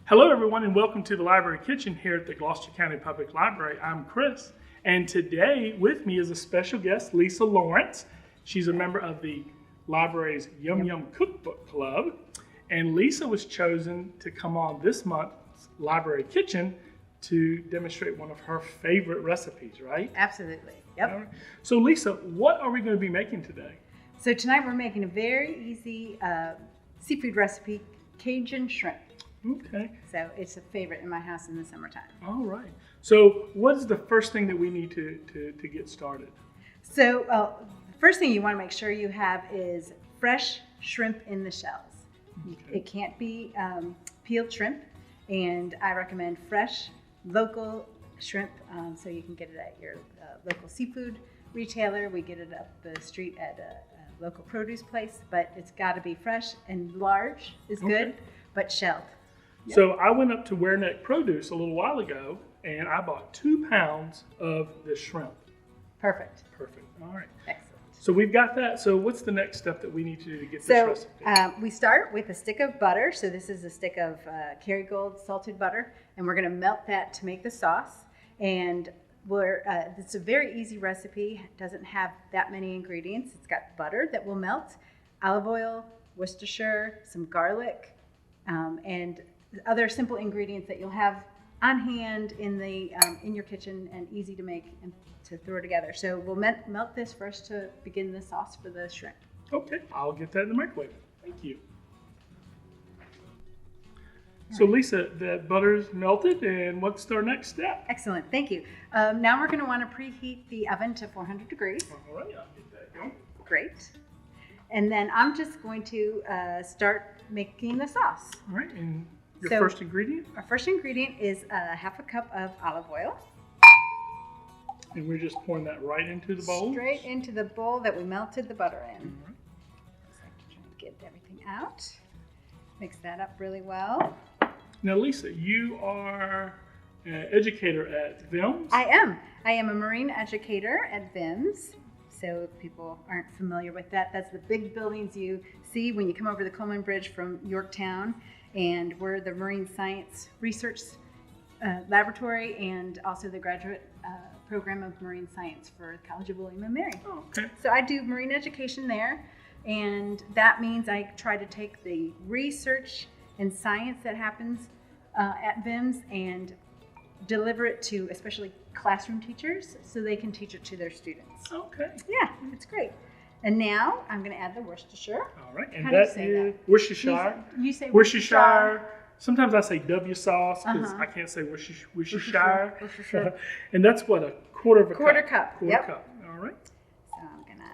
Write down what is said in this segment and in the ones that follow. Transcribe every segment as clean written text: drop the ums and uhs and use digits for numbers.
Hello everyone and welcome to the Library Kitchen here at the Gloucester County Public Library. I'm Chris, and today with me is a special guest, Lisa Lawrence. She's a member of the library's Yum Yum Cookbook Club, and Lisa was chosen to come on this month's Library Kitchen to demonstrate one of her favorite recipes, right? Absolutely, yep. All right. So Lisa, what are we going to be making today? So tonight we're making a very easy seafood recipe, Cajun shrimp. Okay. So it's a favorite in my house in the summertime. All right. So what is the first thing that we need to get started? So the first thing you want to make sure you have is fresh shrimp in the shells. Okay. It can't be peeled shrimp, and I recommend fresh local shrimp, so you can get it at your local seafood retailer. We get it up the street at a local produce place, but it's got to be fresh, and large is good, but shelled. Yep. So I went up to Ware Neck Produce a little while ago, and I bought 2 pounds of the shrimp. Perfect. Perfect. All right. Excellent. So we've got that. So what's the next step that we need to do to get this recipe? We start with a stick of butter. So this is a stick of Kerrygold salted butter, and we're going to melt that to make the sauce. And it's a very easy recipe. It doesn't have that many ingredients. It's got butter that will melt, olive oil, Worcestershire, some garlic, and other simple ingredients that you'll have on hand in your kitchen and easy to make and to throw together. So we'll melt this first to begin the sauce for the shrimp. Okay, I'll get that in the microwave. Thank you. So Lisa, that butter's melted, and what's our next step? Excellent, thank you. Now we're going to want to preheat the oven to 400 degrees. All right, I'll get that going. Great. And then I'm just going to start making the sauce. All right, and your first ingredient? Our first ingredient is half a cup of olive oil. And we're just pouring that right into the bowl? Straight into the bowl that we melted the butter in. All right. So get everything out. Mix that up really well. Now, Lisa, you are an educator at VIMS? I am. I am a marine educator at VIMS. So if people aren't familiar with that, that's the big buildings you see when you come over the Coleman Bridge from Yorktown. And we're the Marine Science Research Laboratory and also the graduate program of Marine Science for the College of William and Mary. Oh, okay. So I do marine education there, and that means I try to take the research and science that happens at VIMS and deliver it to especially classroom teachers so they can teach it to their students. Okay. Yeah, it's great. And now I'm going to add the Worcestershire. All right, and How do you that say is that? Worcestershire. You say Worcestershire. Sometimes I say W sauce because I can't say Worcestershire. Worcestershire. And that's what, a quarter of a Quarter cup? cup. Quarter Yep. cup. All right. So I'm going to...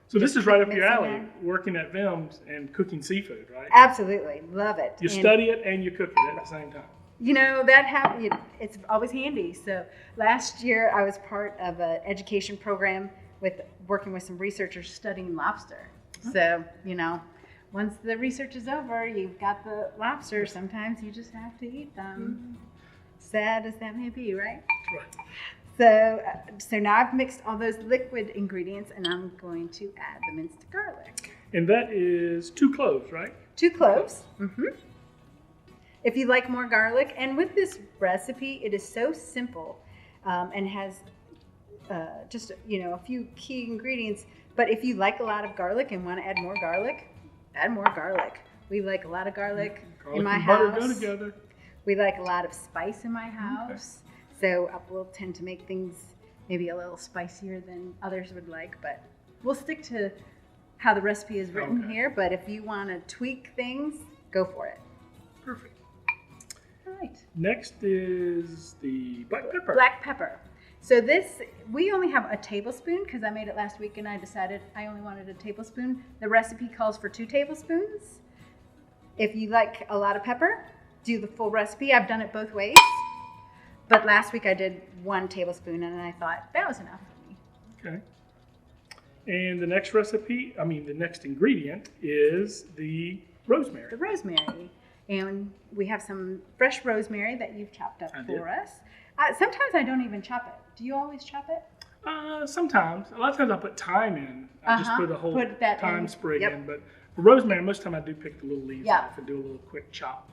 So this is right up your mix it alley, in. working at VIMS and cooking seafood, right? Absolutely. Love it. You And study it and you cook it at the same time. you know, it's always handy. So last year I was part of an education program working with some researchers studying lobster. So, you know, once the research is over, you've got the lobster. Sometimes you just have to eat them. Sad as that may be, right? Right. So now I've mixed all those liquid ingredients, and I'm going to add the minced garlic. And that is 2 cloves, right? 2 cloves. If you like more garlic, and with this recipe, it is so simple and has just a few key ingredients. But if you like a lot of garlic and want to add more garlic, add more garlic. We like a lot of garlic in my and house. butter go together. We like a lot of spice in my house. So we'll tend to make things maybe a little spicier than others would like, but we'll stick to how the recipe is written here. But if you want to tweak things, go for it. Perfect. All right. Next is the black pepper. Black pepper. So we only have a tablespoon because I made it last week and I decided I only wanted a tablespoon. The recipe calls for 2 tablespoons. If you like a lot of pepper, do the full recipe. I've done it both ways. But last week I did 1 tablespoon and I thought that was enough for me. Okay. And the next ingredient is the rosemary. The rosemary. And we have some fresh rosemary that you've chopped up for us. Sometimes I don't even chop it. Do you always chop it? Sometimes. A lot of times I put thyme in. I just put a whole thyme sprig in. But for rosemary, most of the time I do pick the little leaves off and do a little quick chop.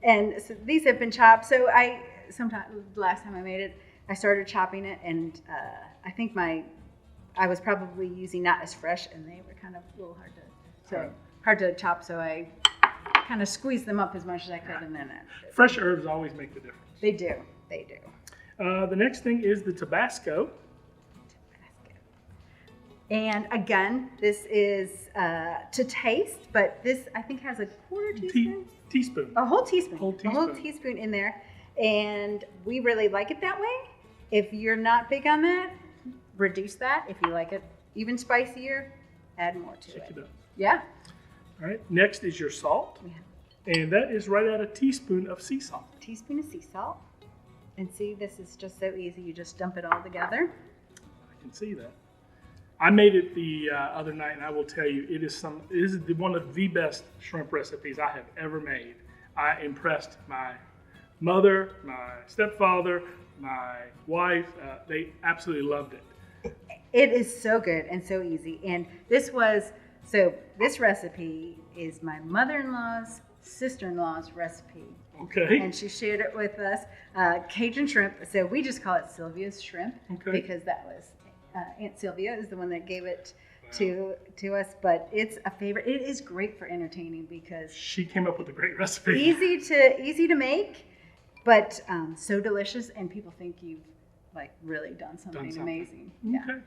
And so these have been chopped. So the last time I made it, I started chopping it, and I think I was probably using not as fresh, and they were kind of a little hard to chop. So I kind of squeezed them up as much as I could, and then fresh herbs always make the difference. They do. The next thing is the Tabasco. And again, this is to taste, but this I think has a quarter teaspoon. Teaspoon. A whole teaspoon. A whole teaspoon in there. And we really like it that way. If you're not big on that, reduce that. If you like it even spicier, add more to it. Yeah. All right. Next is your salt. Yeah. And that is right at a teaspoon of sea salt. Teaspoon of sea salt. And see, this is just so easy. You just dump it all together. I can see that. I made it the other night, and I will tell you, it is one of the best shrimp recipes I have ever made. I impressed my mother, my stepfather, my wife. They absolutely loved it. It is so good and so easy. And this recipe is my mother-in-law's sister-in-law's recipe. Okay. And she shared it with us. Cajun shrimp. So we just call it Sylvia's shrimp because that was Aunt Sylvia is the one that gave it to us. But it's a favorite. It is great for entertaining because she came up with a great recipe. Easy to make, but so delicious, and people think you've really done something amazing. Okay. Yeah.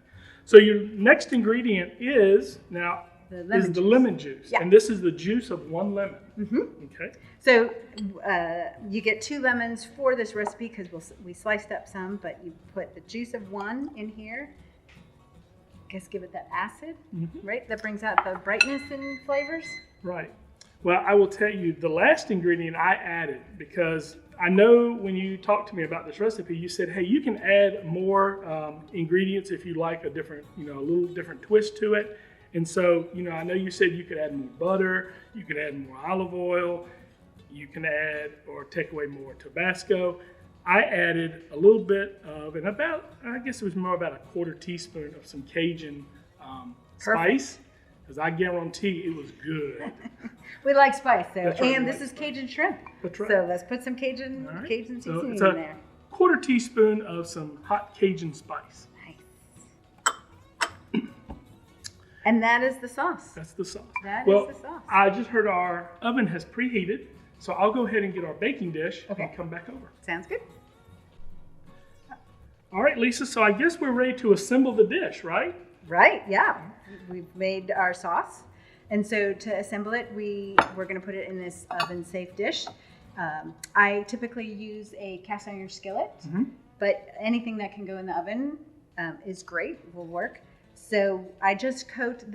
So your next ingredient is the lemon juice. Yeah. And this is the juice of one lemon. Mm-hmm. Okay. So you get 2 lemons for this recipe because we sliced up some, but you put the juice of one in here. I guess give it that acid, right? That brings out the brightness and flavors. Right. Well, I will tell you the last ingredient I added because I know when you talked to me about this recipe, you said, hey, you can add more ingredients if you like a little different twist to it. And so, I know you said you could add more butter, you could add more olive oil, you can add or take away more Tabasco. I added a little bit of, I guess it was more about a quarter teaspoon of some Cajun spice, because I guarantee it was good. We like spice, though. That's right, and this is Cajun shrimp. That's right. So let's put some Cajun seasoning in there. Quarter teaspoon of some hot Cajun spice. And that is the sauce. That's the sauce. That is the sauce. I just heard our oven has preheated, so I'll go ahead and get our baking dish and come back over. Sounds good. All right, Lisa, so I guess we're ready to assemble the dish, right? Right, yeah. We've made our sauce. And so to assemble it, we're going to put it in this oven-safe dish. I typically use a cast iron skillet, but anything that can go in the oven is great, will work. So I just coat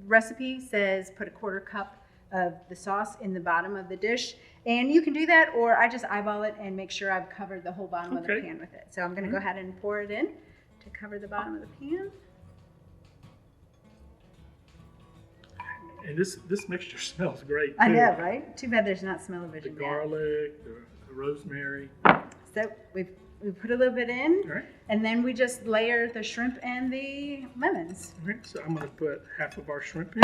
recipe says put a quarter cup of the sauce in the bottom of the dish. And you can do that, or I just eyeball it and make sure I've covered the whole bottom of the pan with it. So I'm going to go ahead and pour it in to cover the bottom of the pan. And this mixture smells great, too. I know, right? Too bad there's not smell-o-vision The garlic, the rosemary. So we put a little bit in, All right. And then we just layer the shrimp and the lemons. All right, so I'm going to put half of our shrimp in.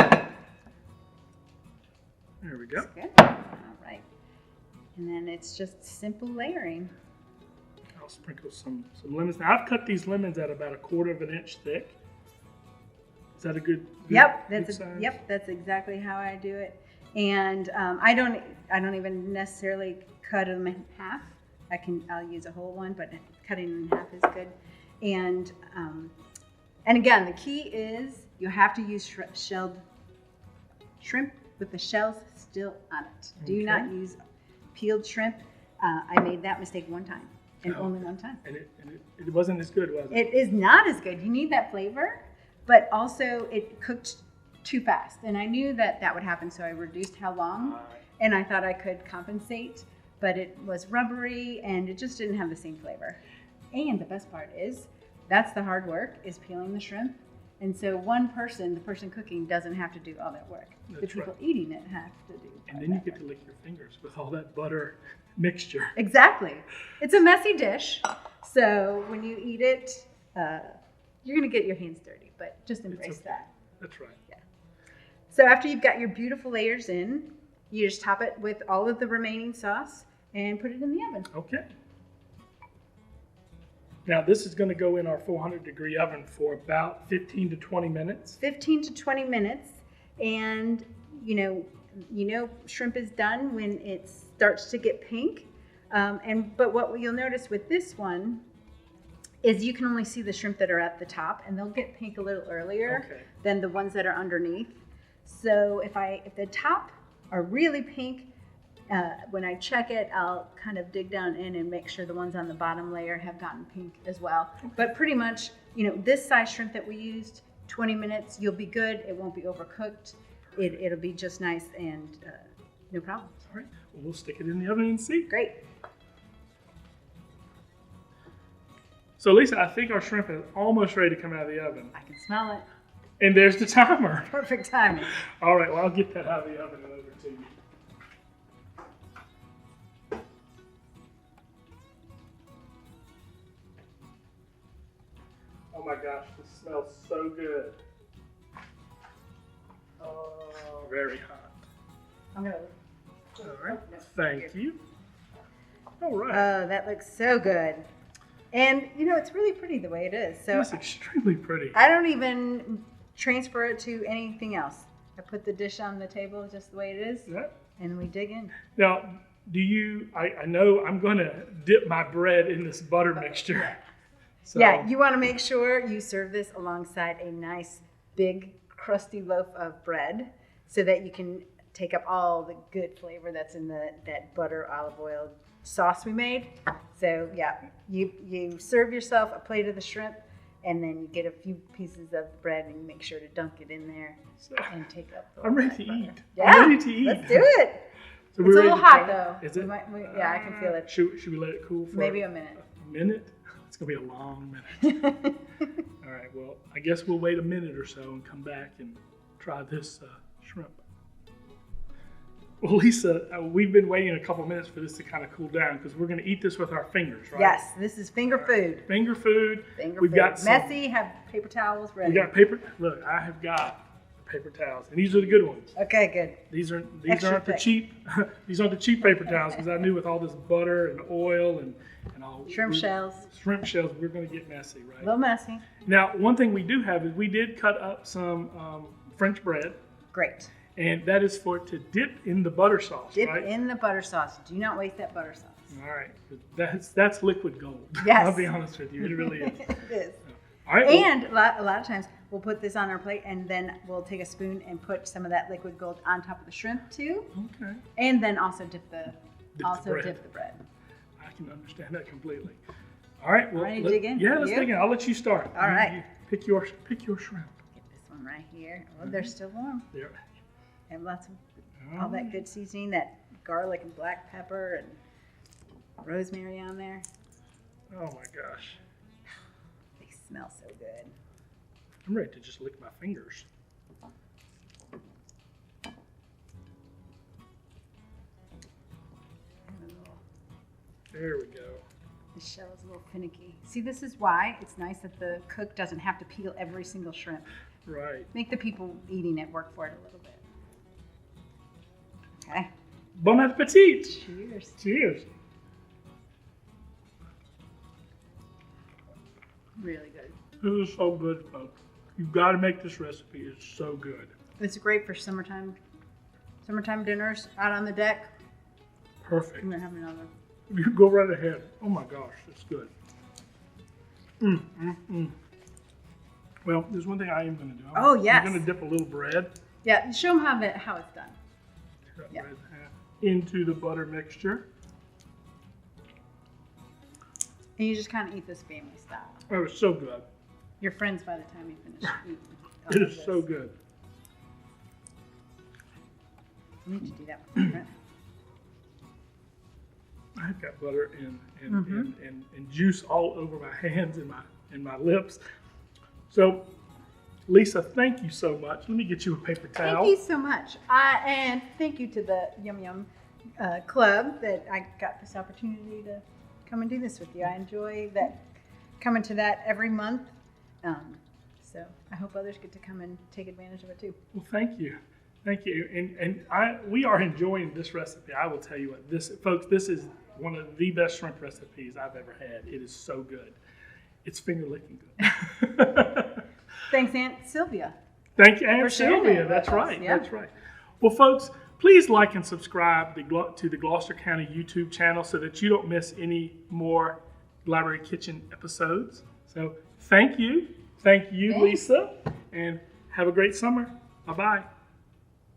There we go. That's good. All right. And then it's just simple layering. I'll sprinkle some lemons. Now, I've cut these lemons at about 1/4 of an inch thick. Is that a good size? Yep, that's exactly how I do it. And I don't even necessarily cut them in half. I'll use a whole one, but cutting in half is good. And again, the key is you have to use shelled shrimp with the shells still on it. Do not use peeled shrimp. I made that mistake one time, and only one time. And it wasn't as good, was it? It is not as good. You need that flavor, but also it cooked too fast. And I knew that would happen, so I reduced how long, and I thought I could compensate. But it was rubbery and it just didn't have the same flavor. And the best part is, that's the hard work, is peeling the shrimp. And so the person cooking, doesn't have to do all that work. The people eating it have to do all And then you get to lick your fingers with all that butter mixture. Exactly. It's a messy dish. So when you eat it, you're going to get your hands dirty, but just embrace that. That's right. Yeah. So after you've got your beautiful layers in, You just top it with all of the remaining sauce and put it in the oven. Okay. Now this is going to go in our 400-degree oven for about 15 to 20 minutes. 15 to 20 minutes, and you know shrimp is done when it starts to get pink. But what you'll notice with this one is you can only see the shrimp that are at the top, and they'll get pink a little earlier than the ones that are underneath. So if the top are really pink, when I check it, I'll kind of dig down in and make sure the ones on the bottom layer have gotten pink as well. But pretty much, this size shrimp that we used, 20 minutes, you'll be good. It won't be overcooked. It'll be just nice and no problem. All right, well, we'll stick it in the oven and see. Great. So Lisa, I think our shrimp is almost ready to come out of the oven. I can smell it. And there's the timer. Perfect timing. All right, well, I'll get that out of the oven and over to you. Oh my gosh, this smells so good. Oh, very hot. I'm gonna. All right, thank you. All right. Oh, that looks so good. And it's really pretty the way it is. So it's extremely pretty. I don't even transfer it to anything else. I put the dish on the table just the way it is, and we dig in. Now, I know I'm going to dip my bread in this butter mixture. So. Yeah, you want to make sure you serve this alongside a nice, big, crusty loaf of bread so that you can take up all the good flavor that's in that butter olive oil sauce we made. So yeah, you serve yourself a plate of the shrimp, and then you get a few pieces of bread and you make sure to dunk it in there and take up. I'm ready to eat. Yeah, I'm ready to eat. Let's do it. So it's a little hot though. Is it? Yeah, I can feel it. Should we let it cool for maybe a minute? A minute? It's gonna be a long minute. All right. Well, I guess we'll wait a minute or so and come back and try this shrimp. Well, Lisa, we've been waiting a couple minutes for this to kind of cool down because we're going to eat this with our fingers, right? Yes, this is finger food. Finger food. We've got messy. Have paper towels ready. We got paper. Look, I have got paper towels, and these are the good ones. Okay, good. These aren't the cheap. These aren't the cheap paper towels because I knew with all this butter and oil and all shrimp shells, we're going to get messy, right? A little messy. Now, one thing we do have is we did cut up some French bread. Great. And that is for it to dip in the butter sauce, right? Dip in the butter sauce. Do not waste that butter sauce. All right. That's liquid gold. Yes. I'll be honest with you. It really is. It is. All right. And a lot of times we'll put this on our plate and then we'll take a spoon and put some of that liquid gold on top of the shrimp too. Okay. And then also dip the bread. I can understand that completely. All right. Well, ready to dig in? Yeah, let's dig in. I'll let you start. All right. You pick your shrimp. Get this one right here. Oh, they're still warm. There. And lots of all that good seasoning, that garlic and black pepper and rosemary on there. Oh my gosh. They smell so good. I'm ready to just lick my fingers. There we go. The shell is a little finicky. See, this is why it's nice that the cook doesn't have to peel every single shrimp. Right. Make the people eating it work for it a little bit. Okay. Bon appetit. Cheers. Cheers. Really good. This is so good, folks. You've got to make this recipe. It's so good. It's great for summertime dinners out on the deck. Perfect. I'm gonna have another. You go right ahead. Oh my gosh, it's good. Well, there's one thing I am going to do. I'm going to dip a little bread. Yeah, show them how it's done. Yeah. Bread into the butter mixture. And you just kind of eat this family style. Oh, it's so good. You're friends by the time you finish eating. It is so good. You need to do that with shrimp. I've got butter and juice all over my hands and my lips. So, Lisa, thank you so much. Let me get you a paper towel. Thank you so much. And thank you to the Yum Yum Club that I got this opportunity to come and do this with you. I enjoy coming to that every month. So I hope others get to come and take advantage of it too. Well, thank you. Thank you. We are enjoying this recipe. I will tell you what, this is one of the best shrimp recipes I've ever had. It is so good. It's finger licking good. Thanks, Aunt Sylvia. Thank you, Aunt For sharing Sylvia. it That's with us, right. yeah. That's right. Well, folks, please like and subscribe to the Gloucester County YouTube channel so that you don't miss any more Library Kitchen episodes. So thank you. Thank you, Thanks. Lisa. And have a great summer. Bye-bye.